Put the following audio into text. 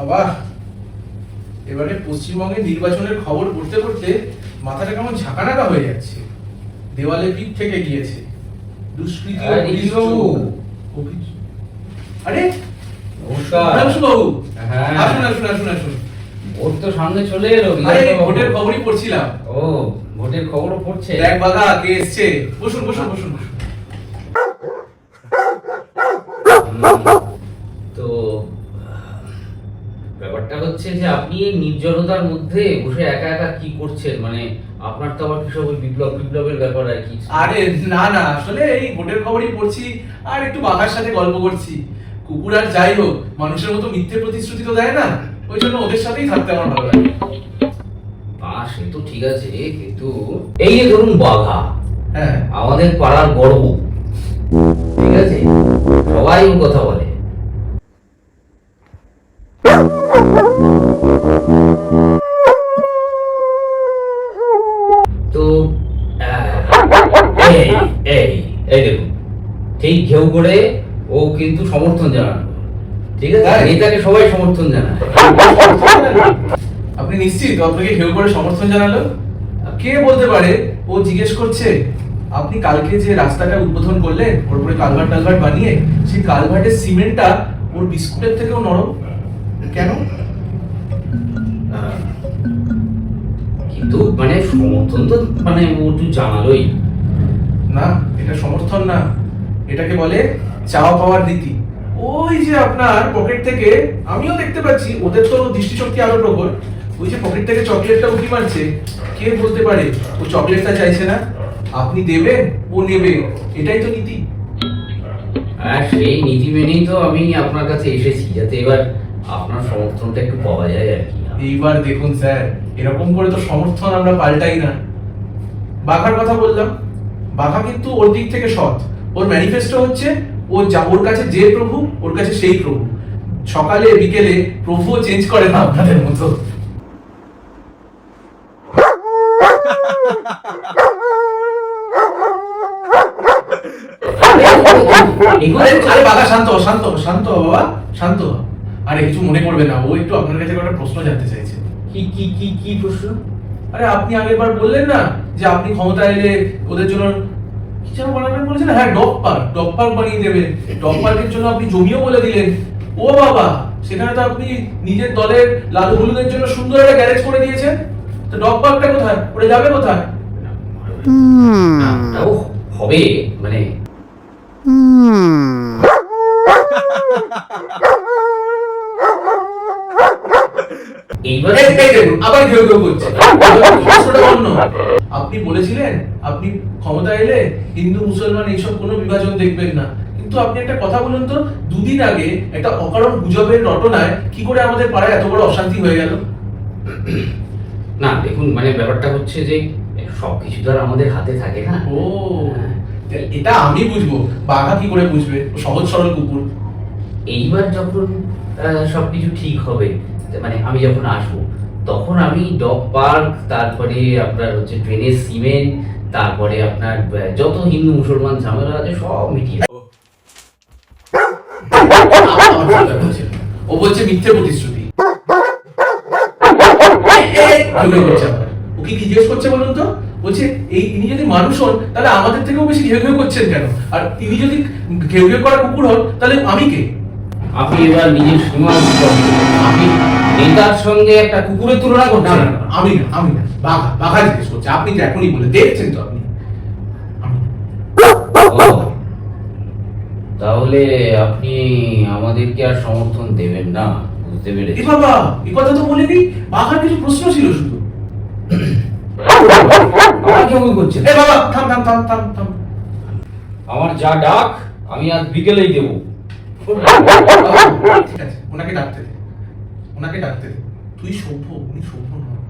বাবা, এবারে পশ্চিমবঙ্গের নির্বাচনের খবর পড়তে পড়তে মাথাটা কেমন ঝাঁকানাকা হয়ে যাচ্ছে। দেওয়ালে পিঠ থেকে গিয়েছে। দুষ্কৃতী ও পুলিশ আরে নমস্কার বাবু। হ্যাঁ, আসুন আসুন আসুন আসুন। ভোট তো সামনে চলে এলো। আরে ভোটের খবরই পড়ছিলাম। ও, ভোটের খবরও পড়ছে। দেখ বাঘা কে এসছে। বসুন বসুন বসুন বসুন। তো ব্যাপারটা হচ্ছে যে আপনি এই নির্জনতার মধ্যে বসে একা একা কি করছেন? মানে আপনার তো আবার কিসব বিপ্লবের ব্যাপার আর কি। আরে না না, আসলে এই ভোটের খবরই পড়ছি আর একটু বাঘার সাথে গল্প করছি। কুকুর আর যাই হোক, মানুষের মতো মিথ্যে প্রতিশ্রুতি তো দেয় না, ওই জন্য ওদের সাথেই থাকতে আমার ভালো লাগে। সে তো ঠিক আছে, কিন্তু এই যে ধরুন বাঘা, হ্যাঁ আমাদের পাড়ার গর্ব, ঠিক আছে, সবাই ওর কথা বলে। তো এই এই এই দেখুন, ঠিক ঘেউ করে ও কিন্তু সমর্থন জানানো, ঠিক আছে, নেতাকে সবাই সমর্থন জানায়। আপনি নিশ্চিত আপনাকে কেউ করে সমর্থন জানালো? কে বলতে পারে? ও জিজ্ঞেস করছে আপনি কালকে যে রাস্তাটা উদ্বোধন করলেন, ওর উপরে কালভার্ট টালভার্ট বানিয়ে, সেই কালভার্টের সিমেন্টটা ওর বিস্কুটের থেকেও নরম কেন? কিন্তু মানে সমর্থন তো মানে ও একটু জানালোই না, এটা সমর্থন না, এটাকে বলে চাওয়া পাওয়ার রীতি। ওই যে আপনার পকেট থেকে, আমিও দেখতে পাচ্ছি, ওদের তো দৃষ্টিশক্তি আরো প্রখর, ওই যে পকেট থেকে চকলেটটা উঠি মারছে। কে বলতে পারে ও চকলেটটা চাইছে না? আপনি দেবেন, ও নেবে, এটাই তো নীতি। আর সেই নীতি মেনেই তো আমি আপনার কাছে এসেছি, যাতে এবার আপনার সমর্থনটা একটু পাওয়া যায় আর কি। এইবার দেখুন স্যার, এরকম করে তো সমর্থন আমরা পাল্টাই না। বাঘার কথা বললাম, বাঘা কিন্তু ওর দিক থেকে সৎ। ওর ম্যানিফেস্টো হচ্ছে ওর কাছে যে প্রভু, ওর কাছে সেই প্রভু। সকালে বিকেলে প্রভুও চেঞ্জ করে না আপনাদের মতো। আরে বাঘা শান্ত শান্ত শান্ত বাবা, শান্ত। আরে কিছু মনে করবে না, ও একটু আপনার কাছে একটা প্রশ্ন জানতে চাইছে। কি কি কি কি প্রশ্ন? আরে আপনি আগেরবার বললেন না যে আপনি ক্ষমতা এলে ওদের জন্য কি যেন বানাবেন বলেছেন? হ্যাঁ, ডগ পার্ক বানিয়ে দেবেন। ডগ পার্কের জন্য আপনি জমিও বলে দিলেন। ও বাবা, সেখানে তো আপনি নিজের দলের লালু হলুদের জন্য সুন্দর একটা গ্যারেজ করে দিয়েছেন। তো ডগ পার্কটা কোথায়? ওটা যাবে কোথায়? ওটাও হবে মানে এইবারে দেখুন আবার ঘেউ ঘেউ করছে। প্রশ্নটা অন্য। আপনি বলেছিলেন আপনি ক্ষমতা এলে হিন্দু মুসলমান এইসব কোনো বিভাজন দেখবেন না, কিন্তু আপনি একটা কথা বলুন তো, দুদিন আগে একটা অকারণ গুজবের রটনায় কি করে আমাদের পাড়ায় এত বড় অশান্তি হয়ে গেল? না দেখুন, মানে ব্যাপারটা হচ্ছে যে সবকিছু তো আর আমাদের হাতে থাকে না। ও, এটা আমি বুঝবো, বাঘা কি করে বুঝবে? ও সহজ সরল কুকুর। এইবার যখন সবকিছু ঠিক হবে, মানে আমি যখন আসবো, তখন আমি ডগ পার্ক, তারপরে আপনার হচ্ছে ড্রেনেজ সিমেন্ট, তারপরে আপনার যত হিন্দু মুসলমান ঝামেলা আছে সব মিটিয়ে ও বলছে মিথ্যে প্রতিশ্রুতি। ওকে কি জিজ্ঞেস করছে বলুন তো? বলছে ইনি যদি মানুষ হন তাহলে আমাদের থেকেও বেশি ঘেউ ঘেউ করছেন কেন? আর ইনি যদি ঘেউ ঘেউ করা কুকুর হন তাহলে আমি কে? আপনি এবার নিজের সীমা আপনি নেতার সঙ্গে একটা কুকুরের তুলনা করছেন। আমি না, বাঘা জিজ্ঞেস করছে। আপনি তো এখনই বলে দেখছেন তো আপনি। তাহলে আপনি আমাদেরকে আর সমর্থন দেবেন না, বুঝতে পেরেছি। বাবা, এই কথা তো বলিনি। বাঘার কিছু প্রশ্ন ছিল শুধু। কেমন করছেন? এ বাবা, থাম থাম থাম থাম থাম। আমার যা ডাক আমি আজ বিকেলেই দেবো। ঠিক আছে, ওনাকে ডাকতে দে। তুই সভ্য, উনি সভ্য নয়।